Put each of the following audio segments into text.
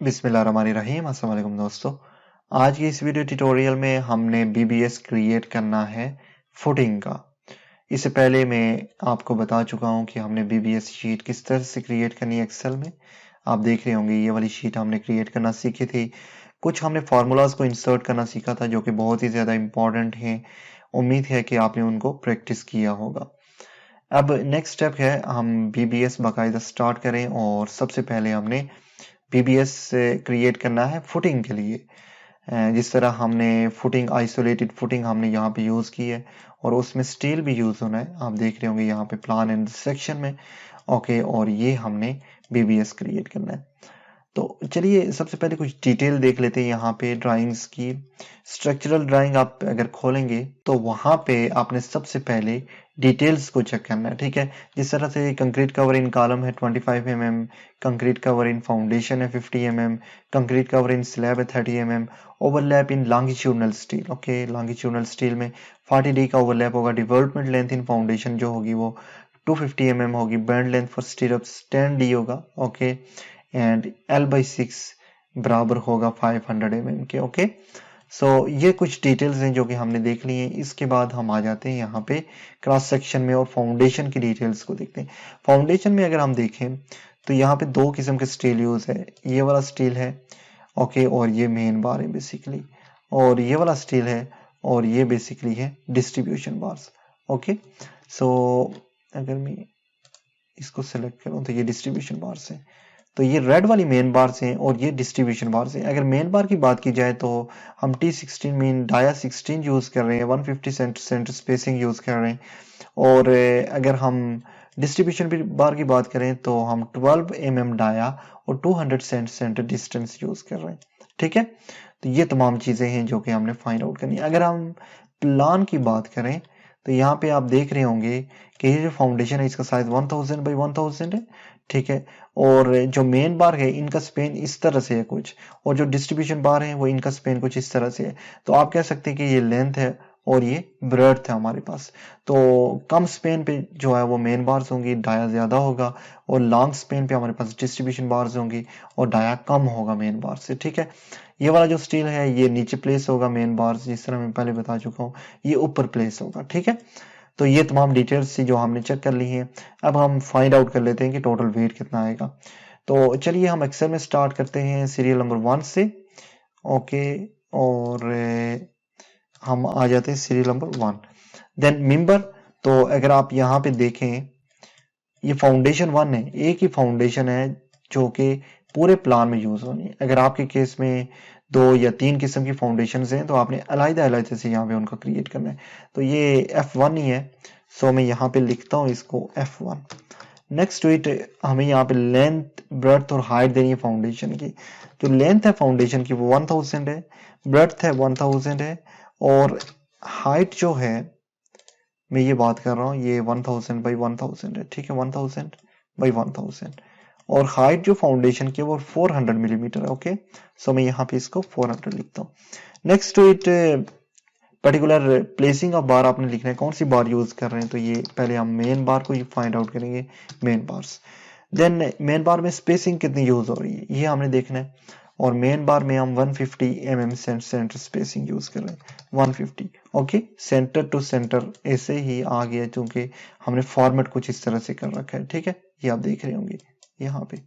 बिस्मिल्लाहिर्रहमानिर्रहीम। अस्सलाम वालेकुम दोस्तों। आज की इस वीडियो ट्यूटोरियल में हमने बीबीएस क्रिएट करना है फुटिंग का। इससे पहले मैं आपको बता चुका हूं कि हमने बीबीएस शीट किस तरह से क्रिएट करनी है एक्सेल में। आप देख रहे होंगे ये वाली शीट हमने क्रिएट करना सीखी थी। कुछ हमने फार्मूलाज को इंसर्ट करना सीखा था जो कि बहुत ही ज़्यादा इंपॉर्टेंट हैं। उम्मीद है कि आपने उनको प्रैक्टिस किया होगा। अब नेक्स्ट स्टेप है हम बीबीएस बाकायदा स्टार्ट करें और सबसे पहले हमने बीबीएस क्रिएट करना है फुटिंग के लिए। जिस तरह हमने फुटिंग आइसोलेटेड फुटिंग हमने यहाँ पे यूज़ की है और उसमें स्टील भी यूज़ होना है। आप देख रहे होंगे यहाँ पे प्लान एंड सेक्शन में। ओके, और ये हमने बीबीएस क्रिएट करना है। तो चलिए सबसे पहले कुछ डिटेल देख लेते हैं यहाँ पे ड्राइंग्स की। स्ट्रक्चरल ड्राइंग आप अगर खोलेंगे तो वहाँ पे आपने सबसे पहले डिटेल्स को चेक करना है, ठीक है। जिस तरह से कंक्रीट कवर इन कॉलम है 25 mm, concrete cover in foundation है 50 mm, concrete cover in slab है 30 mm, ओवरलैप इन longitudinal steel. Okay, longitudinal steel में 40D का ओवरलैप होगा। डिवेलपमेंट लेंथ इन फाउंडेशन जो होगी वो 250 mm होगी। बैंड लेंथ फॉर स्टीरअप्स 10D होगा। ओके, एंड L/6 बराबर होगा 500 mm के। ओके, सो ये कुछ डिटेल्स हैं जो कि हमने देख ली हैं। इसके बाद हम आ जाते हैं यहाँ पे क्रॉस सेक्शन में और फाउंडेशन की डिटेल्स को देखते हैं। फाउंडेशन में अगर हम देखें तो यहाँ पे दो किस्म के स्टील यूज है। ये वाला स्टील है, ओके, और ये मेन बार है बेसिकली, और ये वाला स्टील है और ये बेसिकली है डिस्ट्रीब्यूशन बार्स। ओके, सो अगर मैं इसको सेलेक्ट करूँ तो ये डिस्ट्रीब्यूशन बार्स है। तो ये रेड वाली मेन बार से और ये डिस्ट्रीब्यूशन बार से। अगर मेन बार की बात की जाए तो हम T16 मीन डाया 16 यूज कर रहे हैं, 150 सेंटर स्पेसिंग यूज कर रहे हैं। और अगर हम डिस्ट्रीब्यूशन बार की बात करें तो हम 12 mm डाया और 200 सेंटर डिस्टेंस यूज कर रहे हैं, ठीक है। तो ये तमाम चीजें हैं जो कि हमने फाइंड आउट करनी है। अगर हम प्लान की बात करें तो यहाँ पे आप देख रहे होंगे कि ये जो फाउंडेशन है इसका साइज 1000 बाई 1000 है, ठीक है। और जो मेन बार है इनका स्पेन इस तरह से है कुछ, और जो डिस्ट्रीब्यूशन बार है वो इनका स्पेन कुछ इस तरह से है। तो आप कह सकते हैं कि ये लेंथ है और ये ब्रेड्थ है हमारे पास। तो कम स्पेन पे जो है वो मेन बार्स होंगी, डाया ज्यादा होगा, और लॉन्ग स्पेन पे हमारे पास डिस्ट्रीब्यूशन बार्स होंगी और डाया कम होगा मेन बार से, ठीक है। ये वाला जो स्टील है ये नीचे प्लेस होगा, मेन बार्स जिस तरह मैं पहले बता चुका हूँ ये ऊपर प्लेस होगा, ठीक है। तो ये तमाम डिटेल्स थी जो हमने चेक कर ली हैं। अब हम फाइंड आउट कर लेते हैं कि टोटल वेट कितना आएगा। तो चलिए हम एक्सेल में स्टार्ट करते हैं सीरियल नंबर 1 से। ओके, और हम आ जाते हैं सीरियल नंबर 1, देन मेंबर। तो अगर आप यहाँ पे देखें ये फाउंडेशन 1 है, एक ही फाउंडेशन है जो कि पूरे प्लान में यूज होनी है। अगर आपके केस में 2 या 3 किस्म की फाउंडेशन हैं तो आपने अलग-अलग से यहाँ पे उनको क्रिएट करना है। तो ये F1 ही है, सो मैं यहाँ पे लिखता हूँ इसको F1। नेक्स्ट टू इट हमें यहाँ पे लेंथ, ब्रेड्थ और हाइट देनी है फाउंडेशन की। जो लेंथ है फाउंडेशन की वो 1000 है, ब्रेड्थ है 1000 है, और हाइट जो है मैं ये बात कर रहा हूँ ये 1000 बाई 1000 है, ठीक है, 1000 बाई 1000। और हाइट जो फाउंडेशन की वो 400 मिलीमीटर है। ओके, सो मैं यहाँ पे इसको 400 लिखता हूँ। Next to it particular placing of bar आपने लिखना है, कौन सी बार यूज कर रहे हैं। तो ये पहले हम मेन बार को फाइंड आउट करेंगे, main bars. Then main bar में स्पेसिंग कितनी यूज हो रही है ये हमने देखना है, और मेन बार में हम 150 mm सेंटर स्पेसिंग यूज कर रहे हैं, 150। ओके, सेंटर टू सेंटर ऐसे ही आ गया क्योंकि हमने फॉर्मेट कुछ इस तरह से कर रखा है, ठीक है। ये आप देख रहे होंगे यहाँ पे।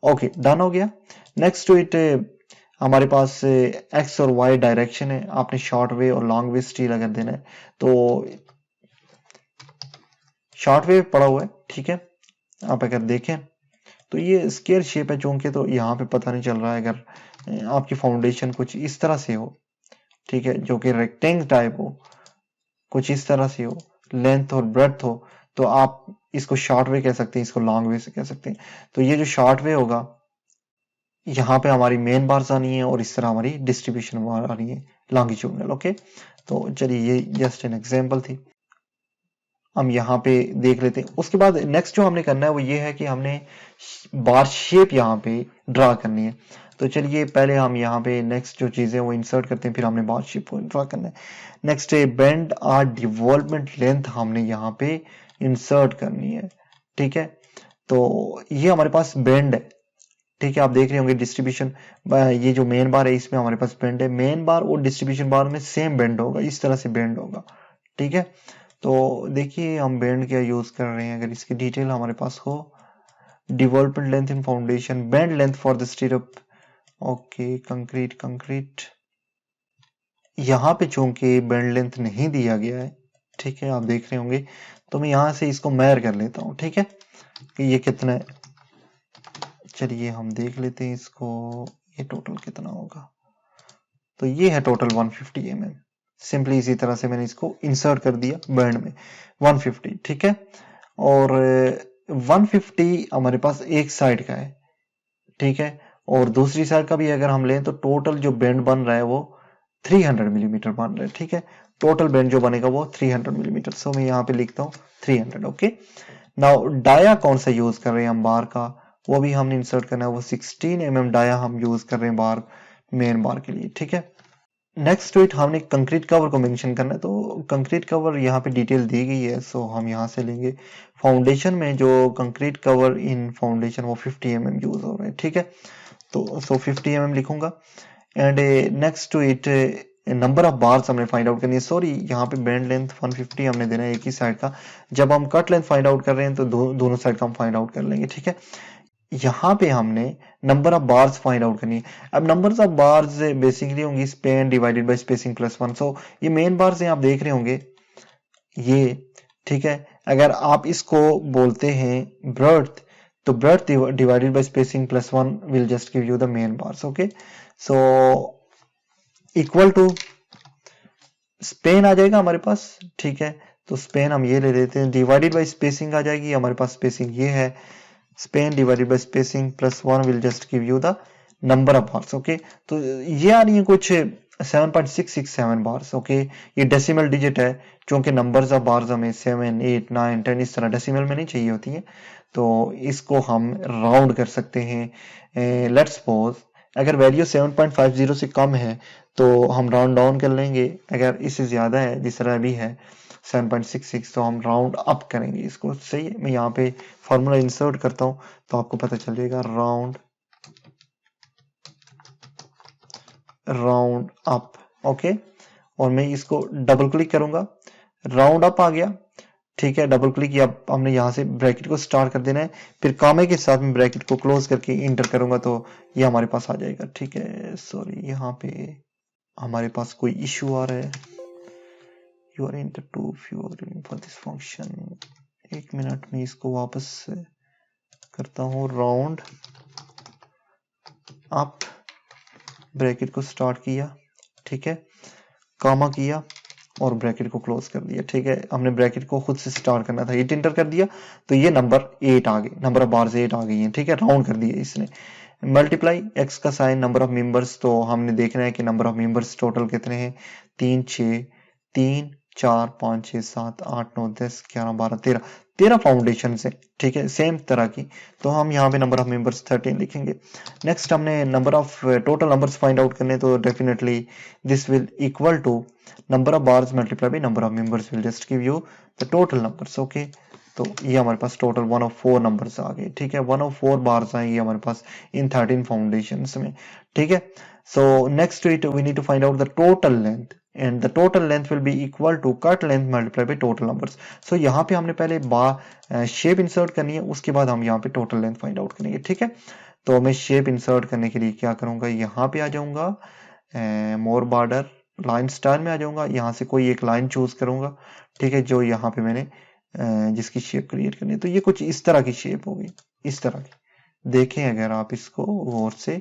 ओके, डन हो गया। नेक्स्ट टू इट हमारे पास एक्स और वाई डायरेक्शन है। आपने शॉर्ट वे और लॉन्ग वे स्टील अगर देना है तो शॉर्ट वे पड़ा हुआ है, ठीक है। आप अगर देखें तो ये स्क्वायर शेप है चूंकि, तो यहाँ पे पता नहीं चल रहा है। अगर आपकी फाउंडेशन कुछ इस तरह से हो, ठीक है, जो कि रेक्टेंगल टाइप हो, कुछ इस तरह से हो, लेंथ और ब्रेड्थ हो, तो आप इसको शॉर्ट वे कह सकते हैं, इसको लॉन्ग वे से कह सकते हैं। तो ये जो शॉर्ट वे होगा यहाँ पे हमारी मेन बार्स आनी है और इस तरह हमारी डिस्ट्रीब्यूशन बार आनी है लॉन्गिट्यूडनल। ओके, तो चलिए ये जस्ट एन एग्जांपल थी, हम यहाँ पे देख लेते हैं। उसके बाद नेक्स्ट जो हमने करना है वो ये है कि हमने बार शेप यहाँ पे ड्रा करनी है। तो चलिए पहले हम यहाँ पे नेक्स्ट जो चीजें वो इंसर्ट करते हैं, फिर हमने बार शेप को ड्रा करना है। नेक्स्ट है बेंड आर डिवॉल्वमेंट लेंथ, हमने यहाँ पे इंसर्ट करनी है, ठीक है। तो ये हमारे पास बेंड है, ठीक है, आप देख रहे होंगे डिस्ट्रीब्यूशन, ये जो मेन बार है इसमें हमारे पास बेंड है, मेन बार और डिस्ट्रीब्यूशन बार में सेम बेंड होगा, इस तरह से बेंड होगा। ठीक है, तो देखिए हम बेंड क्या यूज कर रहे हैं, अगर इसकी डिटेल हमारे पास हो, development length in foundation, bend length for the स्टीरअप, okay, concrete, यहाँ पे चूंकि बेंड लेंथ नहीं दिया गया है, ठीक है, आप देख रहे होंगे, तो मैं यहाँ से इसको मेजर कर लेता हूँ। ठीक है, कि ये कितना है, चलिए हम देख लेते हैं इसको, ये टोटल कितना होगा, तो ये है टोटल 150 mm। सिंपली इसी तरह से मैंने इसको इंसर्ट कर दिया बैंड में 150। ठीक है, और 150 हमारे पास एक साइड का है। ठीक है, और दूसरी साइड का भी अगर हम लें तो टोटल जो बैंड बन रहा है वो 300 मिलीमीटर बन रहा है। ठीक है, टोटल बैंड जो बनेगा वो 300 मिलीमीटर। सो मैं यहाँ पे लिखता हूँ 300। ओके, नाउ डाया कौन सा यूज कर रहे हैं हम बार का, वो भी हमने इंसर्ट करना है, वो 16 mm डाया हम यूज कर रहे हैं बार, मेन बार के लिए। ठीक है, नेक्स्ट टू इट हमने कंक्रीट कवर को मेंशन करना है, तो कंक्रीट कवर यहाँ पे डिटेल दी गई है, सो हम यहाँ से लेंगे। फाउंडेशन में जो कंक्रीट कवर इन फाउंडेशन वो 50 mm यूज हो रहा है। ठीक है, तो सो 50 mm लिखूंगा। And next to it number of bars हमने फाइंड आउट करनी है। सॉरी, यहाँ पे बेंड लेंथ 150 हमने देना है एक ही साइड का, जब हम कट लेंथ फाइंड आउट कर रहे हैं तो दोनों साइड का हम फाइंड आउट कर लेंगे। ठीक है, यहाँ पे हमने number of bars find out करनी है। अब नंबर्स ऑफ बार्स बेसिकली होंगी Spain divided by spacing plus 1। सो ये मेन बार्स हैं, आप देख रहे होंगे ये। ठीक है, अगर आप इसको बोलते हैं ब्रेड्थ, तो breadth divided by spacing plus 1 will just give you the main bars. Okay, so equal to span आ जाएगा हमारे पास। ठीक है, तो स्पेन हम ये ले लेते हैं, डिवाइडेड बाय स्पेसिंग आ जाएगी, हमारे पास स्पेसिंग ये है, Spain divided by spacing plus 1 will just give you the number of bars. Okay, तो ये आ रही है कुछ 7.667 बार्स। ओके, ये डेसिमल डिजिट है, क्योंकि नंबर्स ऑफ बार्स हमें 7, 8, 9, 10 इस तरह डेसिमल में नहीं चाहिए होती है, तो इसको हम राउंड कर सकते हैं। लेट्स सपोज अगर वैल्यू 7.50 से कम है तो हम राउंड डाउन कर लेंगे, अगर इससे ज्यादा है जिस तरह भी है 7.66 तो हम राउंड अप करेंगे इसको। सही है, मैं यहाँ पे फॉर्मूला इंसर्ट करता हूँ तो आपको पता चल जाएगा, राउंड अप। ओके, और मैं इसको डबल क्लिक करूंगा, राउंड अप आ गया। ठीक है, डबल क्लिक किया, हमने यहाँ से ब्रैकेट को स्टार्ट कर देना है, फिर कामे के साथ में ब्रैकेट को क्लोज करके इंटर करूंगा तो ये हमारे पास आ जाएगा। ठीक है, सॉरी यहाँ पे हमारे पास कोई इश्यू आ रहा है, you are enter to for this function. एक मिनट में इसको वापस करता हूँ, राउंड अप, ब्रैकेट को स्टार्ट किया, ठीक है, कामा किया और ब्रैकेट को क्लोज कर दिया। ठीक है, हमने ब्रैकेट को खुद से स्टार्ट करना था, 8 इंटर कर दिया तो ये नंबर 8 आ गए, नंबर ऑफ बार्स 8 आ गई हैं। ठीक है, राउंड कर दिया इसने। मल्टीप्लाई एक्स का साइन नंबर ऑफ मेंबर्स, तो हमने देखना है कि नंबर ऑफ मेंबर्स टोटल कितने हैं, 3, 6, 3, 4, 5, 6, 7, 8, 9, 10, 11, 12, 13 फाउंडेशन है। ठीक है, सेम तरह की, तो हम यहाँ पे नंबर ऑफ मेंबर्स 13 लिखेंगे। नेक्स्ट हमने number of total numbers find out करने, तो definitely this will equal to number of bars multiply by number of members will just give you the total numbers. Okay, तो ये हमारे पास total 104 numbers आ गए। ठीक है, 104 बार्स आएंगे हमारे पास इन 13 फाउंडेशंस में। ठीक है, so next to it we need to find out the total length, and the total length will be equal to cut length multiply by total numbers. So यहाँ पे हमने पहले शेप इंसर्ट करनी है, उसके बाद हम यहाँ पे टोटल लेंथ फाइंड आउट करेंगे। ठीक है, तो मैं शेप इंसर्ट करने के लिए क्या करूंगा, यहाँ पे आ जाऊंगा, मोर बॉर्डर लाइन स्टाइल में आ जाऊंगा, यहाँ से कोई एक लाइन चूज करूंगा। ठीक है, जो यहाँ पे मैंने जिसकी शेप क्रिएट करनी है, तो ये कुछ इस तरह की शेप होगी, इस तरह की। देखें अगर आप इसको गौर से,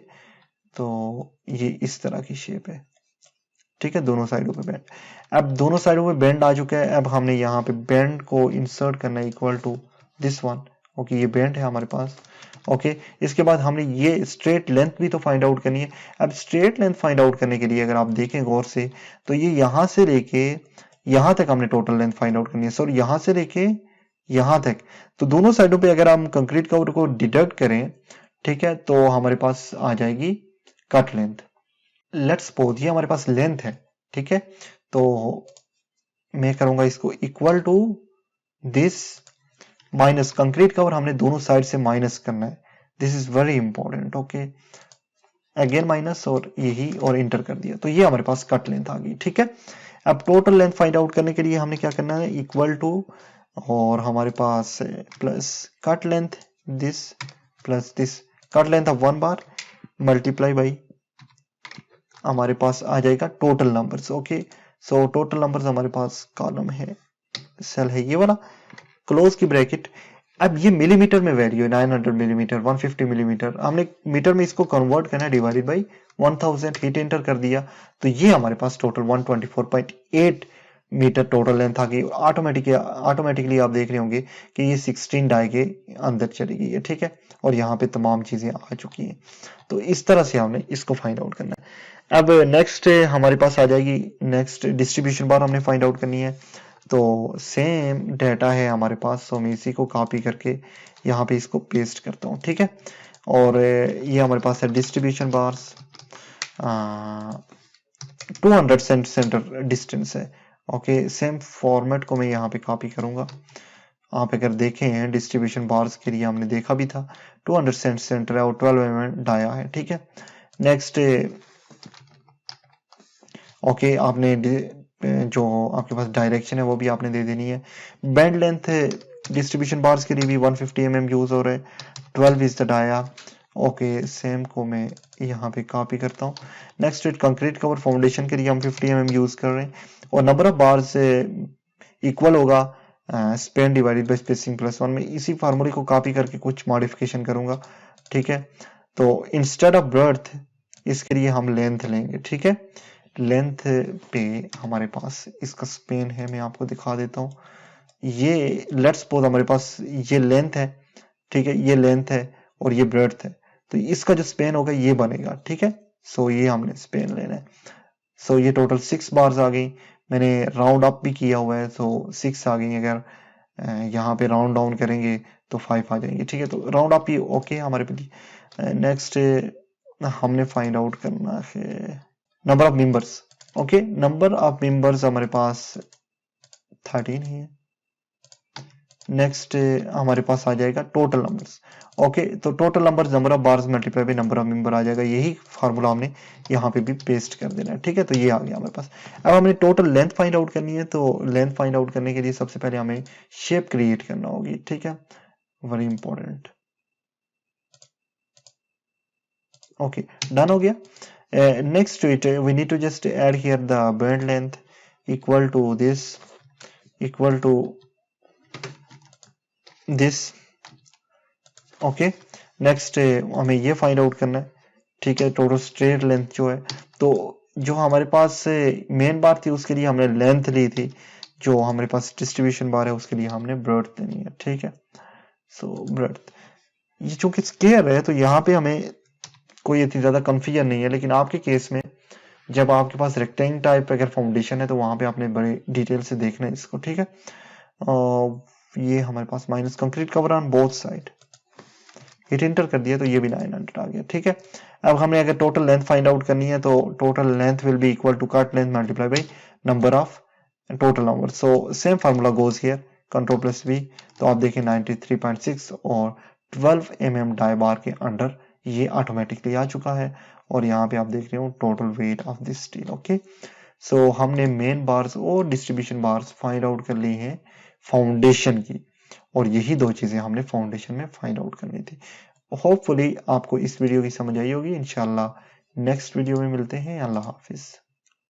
तो ये इस तरह की शेप है। ठीक है, दोनों साइडों पे बेंड, अब दोनों साइडों पे बेंड आ चुका है, अब हमने यहाँ पे बेंड को इंसर्ट करना है equal to this one. Okay, ये बेंड है हमारे पास। ओके, इसके बाद हमने ये स्ट्रेट लेंथ भी तो फाइंड आउट करनी है। अब स्ट्रेट लेंथ फाइंड आउट करने के लिए अगर आप देखें गौर से, तो ये यहां से लेके यहां तक हमने टोटल लेंथ फाइंड आउट करनी है। सॉरी, यहां से लेके यहां तक, तो दोनों साइडों पे अगर हम कंक्रीट कवर को डिडक्ट करें, ठीक है, तो हमारे पास आ जाएगी कट लेंथ। लेट्स सपोज ये हमारे पास लेंथ है। ठीक है, तो मैं करूंगा इसको equal to this minus concrete cover, हमने दोनों साइड से माइनस करना है। This is very important. Okay, again minus और यही और इंटर कर दिया, तो ये हमारे पास कट लेंथ आ गई। ठीक है, अब टोटल लेंथ फाइंड आउट करने के लिए हमने क्या करना है, इक्वल टू और हमारे पास plus cut length this plus this, cut length of 1 bar multiply by हमारे पास आ जाएगा total numbers. Okay, so total numbers हमारे पास कॉलम है, सेल है ये वाला, क्लोज की ब्रैकेट। अब ये मिलीमीटर में वैल्यू है, 900 मिलीमीटर, 150 मिलीमीटर, हमने मीटर में इसको कन्वर्ट करना है, डिवाइडेड बाई 1000, हिट एंटर कर दिया, तो ये हमारे पास टोटल 124.8 मीटर टोटल लेंथ आ गई। ऑटोमेटिकली आप देख रहे होंगे कि ये 16 डाई के अंदर चली गई है। ठीक है, और यहाँ पे तमाम चीजें आ चुकी हैं। तो इस तरह से हमने इसको फाइंड आउट करना है। अब नेक्स्ट हमारे पास आ जाएगी, नेक्स्ट डिस्ट्रीब्यूशन बार हमने फाइंड आउट करनी है। तो सेम डाटा है हमारे पास, तो मैं इसी को कॉपी करके यहाँ पे इसको पेस्ट करता हूँ। ठीक है, और ये हमारे पास है डिस्ट्रीब्यूशन बार्स, 200 सेंटर डिस्टेंस है। ओके, सेम फॉर्मेट को मैं यहाँ पे कॉपी करूंगा। आप अगर देखें हैं डिस्ट्रीब्यूशन बार्स के लिए हमने देखा भी था, 200 सेंटर है और 12 mm डाया है। ठीक है, नेक्स्ट ओके, आपने जो आपके पास डायरेक्शन है वो भी आपने दे देनी है। बैंड लेंथ डिस्ट्रीब्यूशन बार्स के लिए भी 150 mm यूज हो रहा है, 12 is the dia. Okay, same को मैं यहाँ पे कॉपी करता हूँ। नेक्स्ट कंक्रीट कवर फाउंडेशन के लिए हम 50 mm यूज कर रहे हैं, और नंबर ऑफ बार्स इक्वल होगा Spain divided by spacing plus 1 में। इसी फार्मूले को कॉपी करके कुछ मॉडिफिकेशन करूंगा। ठीक है, तो इंस्टेड ऑफ ब्रेड्थ इसके लिए हम लेंथ लेंगे। ठीक है, लेंथ पे हमारे पास इसका स्पेन है, मैं आपको दिखा देता हूँ। ये लेट्स सपोज हमारे पास ये लेंथ है। ठीक है, ये लेंथ है और ये ब्रेड्थ है, तो इसका जो स्पेन होगा ये बनेगा। ठीक है, सो ये हमने स्पेन लेना है। सो ये टोटल 6 बार्स आ गई। मैंने राउंड अप भी किया हुआ है, तो 6 आ गई। अगर यहाँ पे राउंड डाउन करेंगे तो 5 आ जाएंगे। ठीक है, तो राउंड अप ही ओके हमारे लिए। नेक्स्ट हमने फाइंड आउट करना है number of members. Okay, number of members हमारे पास 13 ही है। नेक्स्ट हमारे पास आ जाएगा टोटल नंबर्स। ओके, तो total number number of bars multiply by number of member आ जाएगा। यही फार्मूला हमने यहाँ पे भी पेस्ट कर देना है। ठीक है, तो ये आ गया हमारे पास। अब हमें टोटल लेंथ फाइंड आउट करनी है, तो लेंथ फाइंड आउट करने के लिए सबसे पहले हमें शेप क्रिएट करना होगी। ठीक है, वेरी इंपॉर्टेंट। ओके, डन हो गया। next to it we need to just add here the band length equal to this okay, next हमें ये फाइंड आउट करना है। ठीक है, टोटल स्ट्रेट लेंथ जो है, तो जो हमारे पास मेन बार थी उसके लिए हमने लेंथ ली थी, जो हमारे पास डिस्ट्रीब्यूशन बार है उसके लिए हमने ब्रेड्थ लेनी है। ठीक है, सो ब्रेड्थ ये चूंकि स्क्वायर है तो यहाँ पे हमें कोई इतनी ज्यादा कंफ्यूजन नहीं है, लेकिन आपके केस में जब आपके पास रेक्टेंगल टाइप अगर फाउंडेशन है तो वहां पे आपने बड़े डिटेल से देखना है इसको। ठीक है, ये हमारे पास minus concrete cover on both side, hit enter कर दिया तो ये भी 900 आ गया। ठीक है, अब हमने अगर टोटल लेंथ फाइंड आउट करनी है तो total length will be equal to cut length multiply by number of total number. So same formula goes here, control plus V, तो आप देखें 93.6 और 12 mm डाई बार के अंडर ये ऑटोमेटिकली आ चुका है। और यहाँ पे आप देख रहे हो total weight of this steel. Okay, so हमने मेन बार्स और डिस्ट्रीब्यूशन बार्स फाइंड आउट कर ली हैं फाउंडेशन की, और यही दो चीजें हमने फाउंडेशन में फाइंड आउट करनी थी। होपफुली आपको इस वीडियो की समझ आई होगी। इंशाल्लाह नेक्स्ट वीडियो में मिलते हैं। अल्लाह हाफिज।